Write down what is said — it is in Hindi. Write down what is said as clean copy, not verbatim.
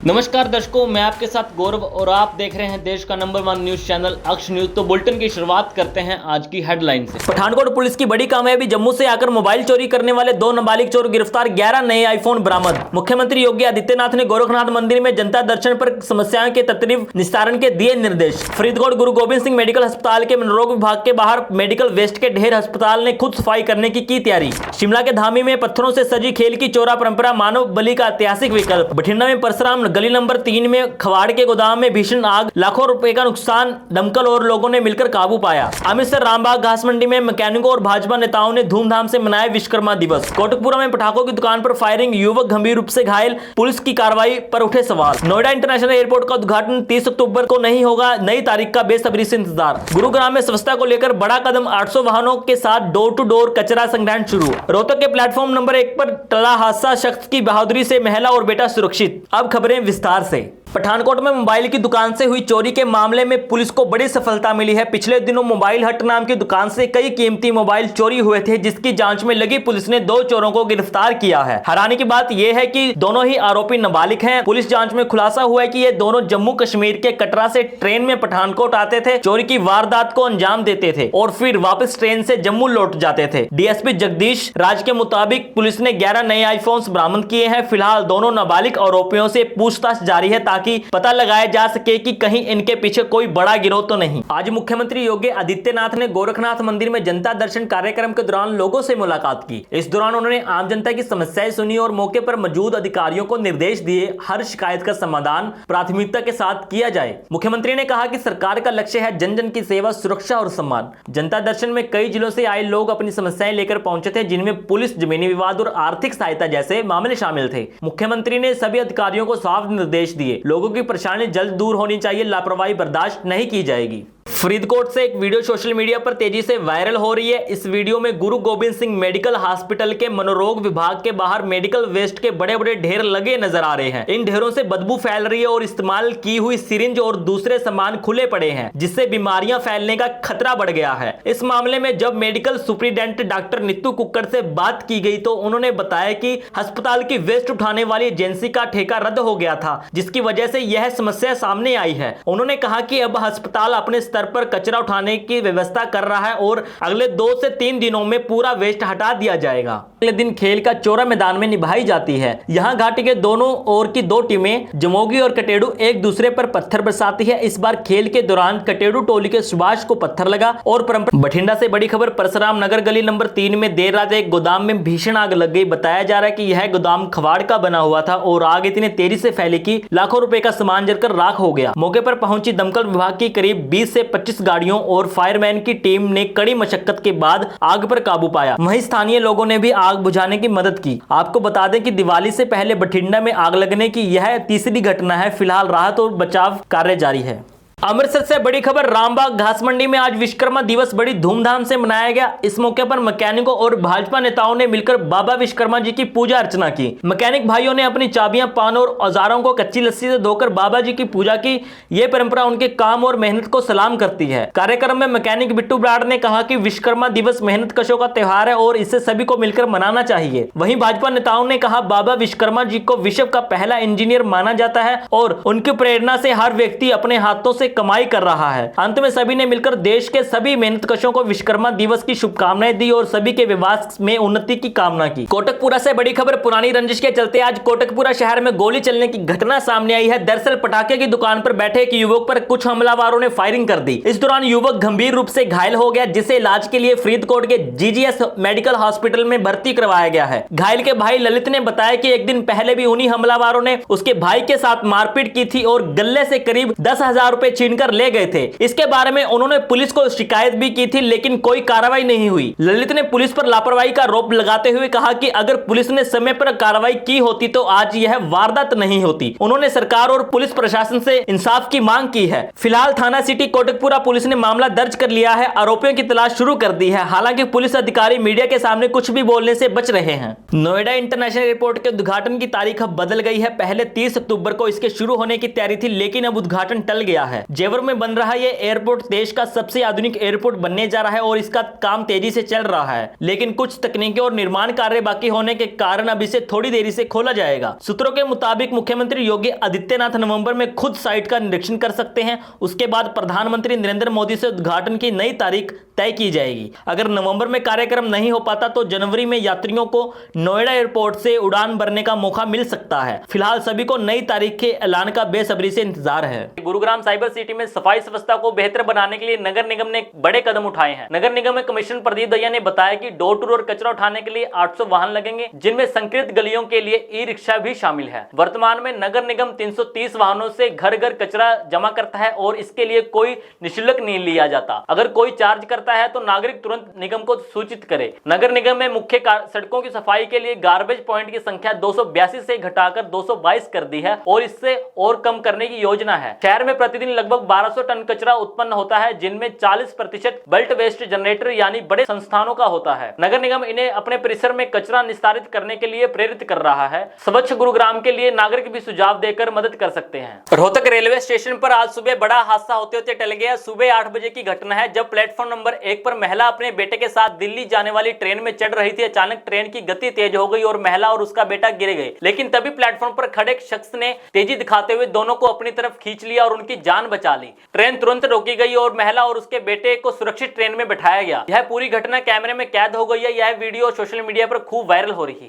नमस्कार दर्शकों, मैं आपके साथ गौरव और आप देख रहे हैं देश का नंबर 1 न्यूज चैनल अक्ष न्यूज। तो बुलेटिन की शुरुआत करते हैं आज की हेडलाइन से। पठानकोट पुलिस की बड़ी कामयाबी, जम्मू से आकर मोबाइल चोरी करने वाले 2 नाबालिग चोर गिरफ्तार, 11 नए आईफोन बरामद। मुख्यमंत्री योगी आदित्यनाथ ने गोरखनाथ मंदिर में जनता दर्शन पर समस्याओं के तत्काल निस्तारण के दिए निर्देश। फरीदकोट गुरु गोबिंद सिंह मेडिकल अस्पताल के मनोरोग विभाग के बाहर मेडिकल वेस्ट के ढेर, अस्पताल ने खुद सफाई करने की तैयारी। शिमला के धामी में पत्थरों से सजी खेल की चोरा परंपरा, मानव बलि का ऐतिहासिक विकल्प। बठिंडा में परशुराम गली नंबर 3 में खवाड़ के गोदाम में भीषण आग, लाखों रुपए का नुकसान, दमकल और लोगों ने मिलकर काबू पाया। अमृतसर रामबाग घास मंडी में मैकेनिकों और भाजपा नेताओं ने धूमधाम से मनाया विश्वकर्मा दिवस। कोटकपुरा में पटाखों की दुकान पर फायरिंग, युवक गंभीर रूप से घायल, पुलिस की कार्रवाई पर उठे सवाल। नोएडा इंटरनेशनल एयरपोर्ट का उद्घाटन 30 अक्टूबर को नहीं होगा, नई तारीख का बेसब्री से इंतजार। गुरुग्राम में स्वच्छता को लेकर बड़ा कदम, 800 वाहनों के साथ डोर टू डोर कचरा संग्रहण शुरू। रोहतक के प्लेटफॉर्म नंबर 1 पर टला हादसा, शख्स की बहादुरी से महिला और बेटा सुरक्षित। अब खबरें विस्तार से। पठानकोट में मोबाइल की दुकान से हुई चोरी के मामले में पुलिस को बड़ी सफलता मिली है। पिछले दिनों मोबाइल हट नाम की दुकान से कई कीमती मोबाइल चोरी हुए थे, जिसकी जांच में लगी पुलिस ने 2 चोरों को गिरफ्तार किया है। हैरानी की बात यह है कि दोनों ही आरोपी नाबालिग हैं। पुलिस जांच में खुलासा हुआ है कि ये दोनों जम्मू कश्मीर के कटरा से ट्रेन में पठानकोट आते थे, चोरी की वारदात को अंजाम देते थे और फिर वापस ट्रेन से जम्मू लौट जाते थे। डीएसपी जगदीश राज के मुताबिक पुलिस ने 11 नए आईफोन्स बरामद किए हैं। फिलहाल दोनों नाबालिग आरोपियों से पूछताछ जारी है ताकि पता लगाया जा सके कि कहीं इनके पीछे कोई बड़ा गिरोह तो नहीं। आज मुख्यमंत्री योगी आदित्यनाथ ने गोरखनाथ मंदिर में जनता दर्शन कार्यक्रम के दौरान लोगों से मुलाकात की। इस दौरान उन्होंने आम जनता की समस्याएं सुनी और मौके पर मौजूद अधिकारियों को निर्देश दिए हर शिकायत का समाधान प्राथमिकता के साथ किया जाए। मुख्यमंत्री ने कहा कि सरकार का लक्ष्य है जन जन की सेवा, सुरक्षा और सम्मान। जनता दर्शन में कई जिलों से आए लोग अपनी समस्याएं लेकर पहुंचे थे, जिनमें पुलिस, जमीनी विवाद और आर्थिक सहायता जैसे मामले शामिल थे। मुख्यमंत्री ने सभी अधिकारियों को साफ निर्देश दिए, लोगों की परेशानी जल्द दूर होनी चाहिए, लापरवाही बर्दाश्त नहीं की जाएगी। फरीदकोट से एक वीडियो सोशल मीडिया पर तेजी से वायरल हो रही है। इस वीडियो में गुरु गोबिंद सिंह मेडिकल हॉस्पिटल के मनोरोग विभाग के बाहर मेडिकल वेस्ट के बड़े बड़े ढेर लगे नजर आ रहे हैं। इन ढेरों से बदबू फैल रही है और इस्तेमाल की हुई सिरिंज और दूसरे सामान खुले पड़े हैं, जिससे बीमारियां फैलने का खतरा बढ़ गया है। इस मामले में जब मेडिकल सुप्रिंटेंडेंट डॉक्टर नीतू कुक्कड़ से बात की गई तो उन्होंने बताया कि अस्पताल की वेस्ट उठाने वाली एजेंसी का ठेका रद्द हो गया था, जिसकी वजह से यह समस्या सामने आई है। उन्होंने कहा कि अब अस्पताल अपने स्तर पर कचरा उठाने की व्यवस्था कर रहा है और अगले 2 से 3 दिनों में पूरा वेस्ट हटा दिया जाएगा। अगले दिन खेल का चौरा मैदान में निभाई जाती है। यहाँ घाटी के दोनों ओर की 2 टीमें जमोगी और कटेड़ू एक दूसरे पर पत्थर बरसाती है। इस बार खेल के दौरान कटेड़ू टोली के सुभाष को पत्थर लगा और परंपरा। बठिंडा से बड़ी खबर, परशुराम नगर गली नंबर 3 में देर रात एक गोदाम में भीषण आग लग गई। बताया जा रहा है कि यह गोदाम खवाड़ का बना हुआ था और आग इतनी तेजी से फैली कि लाखों रुपए का सामान जलकर राख हो गया। मौके पर पहुंची दमकल विभाग की करीब 20 से 25 गाड़ियों और फायरमैन की टीम ने कड़ी मशक्कत के बाद आग पर काबू पाया। वहीं स्थानीय लोगों ने भी आग बुझाने की मदद की। आपको बता दें कि दिवाली से पहले बठिंडा में आग लगने की यह तीसरी घटना है। फिलहाल राहत और बचाव कार्य जारी है। अमृतसर से बड़ी खबर, रामबाग घास मंडी में आज विश्वकर्मा दिवस बड़ी धूमधाम से मनाया गया। इस मौके पर मैकेनिकों और भाजपा नेताओं ने मिलकर बाबा विश्वकर्मा जी की पूजा अर्चना की। मैकेनिक भाइयों ने अपनी चाबियां, पान और औजारों को कच्ची लस्सी से धोकर बाबा जी की पूजा की। ये परंपरा उनके काम और मेहनत को सलाम करती है। कार्यक्रम में मैकेनिक बिट्टू ब्राड़ ने कहा कि विश्वकर्मा दिवस मेहनत कशों का त्योहार है और इसे सभी को मिलकर मनाना चाहिए। वहीं भाजपा नेताओं ने कहा, बाबा विश्वकर्मा जी को विश्व का पहला इंजीनियर माना जाता है और उनकी प्रेरणा से हर व्यक्ति अपने हाथों से कमाई कर रहा है। अंत में सभी ने मिलकर देश के सभी मेहनतकशों को विश्वकर्मा दिवस की शुभकामनाएं दी और सभी के विवाह में उन्नति की कामना की। कोटकपुरा से बड़ी खबर, पुरानी रंजिश के चलते आज कोटकपुरा शहर में गोली चलने की घटना सामने आई है। दरअसल पटाखे की दुकान पर बैठे एक युवक पर कुछ हमलावरों ने फायरिंग कर दी। इस दौरान युवक गंभीर रूप से घायल हो गया, जिसे इलाज के लिए फरीदकोट के जीजीएस मेडिकल हॉस्पिटल में भर्ती करवाया गया है। घायल के भाई ललित ने बताया कि एक दिन पहले भी उन्हीं हमलावरों ने उसके भाई के साथ मारपीट की थी और गले से करीब 10,000 रुपए छीनकर ले गए थे। इसके बारे में उन्होंने पुलिस को शिकायत भी की थी, लेकिन कोई कार्रवाई नहीं हुई। ललित ने पुलिस पर लापरवाही का आरोप लगाते हुए कहा कि अगर पुलिस ने समय पर कार्रवाई की होती तो आज यह वारदात नहीं होती। उन्होंने सरकार और पुलिस प्रशासन से इंसाफ की मांग की है। फिलहाल थाना सिटी कोटकपुरा पुलिस ने मामला दर्ज कर लिया है, आरोपियों की तलाश शुरू कर दी है। हालांकि पुलिस अधिकारी मीडिया के सामने कुछ भी बोलने से बच रहे हैं। नोएडा इंटरनेशनल एयरपोर्ट के उद्घाटन की तारीख अब बदल गई है। पहले 30 अक्टूबर को इसके शुरू होने की तैयारी थी, लेकिन अब उद्घाटन टल गया है। जेवर में बन रहा ये एयरपोर्ट देश का सबसे आधुनिक एयरपोर्ट बनने जा रहा है और इसका काम तेजी से चल रहा है, लेकिन कुछ तकनीकी और निर्माण कार्य बाकी होने के कारण अब इसे थोड़ी देरी से खोला जाएगा। सूत्रों के मुताबिक मुख्यमंत्री योगी आदित्यनाथ नवंबर में खुद साइट का निरीक्षण कर सकते हैं। उसके बाद प्रधानमंत्री नरेंद्र मोदी से उद्घाटन की नई तारीख तय की जाएगी। अगर नवंबर में कार्यक्रम नहीं हो पाता तो जनवरी में यात्रियों को नोएडा एयरपोर्ट से उड़ान भरने का मौका मिल सकता है। फिलहाल सभी को नई तारीख के ऐलान का बेसब्री से इंतजार है। गुरुग्राम साइबर सिटी में सफाई व्यवस्था को बेहतर बनाने के लिए नगर निगम ने बड़े कदम उठाए हैं। नगर निगम में कमिश्नर प्रदीप दहिया ने बताया कि डोर टू डोर कचरा उठाने के लिए 800 वाहन लगेंगे, जिनमें संकीर्त गलियों के लिए ई रिक्शा भी शामिल है। वर्तमान में नगर निगम 330 वाहनों से घर घर कचरा जमा करता है और इसके लिए कोई निःशुल्क नहीं लिया जाता। अगर कोई चार्ज करता है तो नागरिक तुरंत निगम को सूचित करे। नगर निगम में मुख्य सड़कों की सफाई के लिए गार्बेज पॉइंट की संख्या 282 से घटाकर 222 कर दी है और इससे और कम करने की योजना है। शहर में प्रतिदिन लगभग 1200 टन कचरा उत्पन्न होता है, जिनमें 40% बल्क वेस्ट जनरेटर यानी बड़े संस्थानों का होता है। नगर निगम इन्हें अपने परिसर में कचरा निस्तारित करने के लिए प्रेरित कर रहा है। स्वच्छ गुरुग्राम के लिए नागरिक भी सुझाव देकर मदद कर सकते हैं। रोहतक रेलवे स्टेशन पर आज सुबह बड़ा हादसा होते होते टल गया। सुबह 8 बजे की घटना है, जब प्लेटफॉर्म नंबर 1 पर महिला अपने बेटे के साथ दिल्ली जाने वाली ट्रेन में चढ़ रही थी। अचानक ट्रेन की गति तेज हो गई और महिला और उसका बेटा गिर गए, लेकिन तभी प्लेटफॉर्म पर खड़े एक शख्स ने तेजी दिखाते हुए दोनों को अपनी तरफ खींच लिया और उनकी जान बचा ली। ट्रेन तुरंत रोकी गई और महिला और उसके बेटे को सुरक्षित ट्रेन में बैठाया गया। यह पूरी घटना कैमरे में कैद हो गई है। यह वीडियो सोशल मीडिया पर खूब वायरल हो रही है।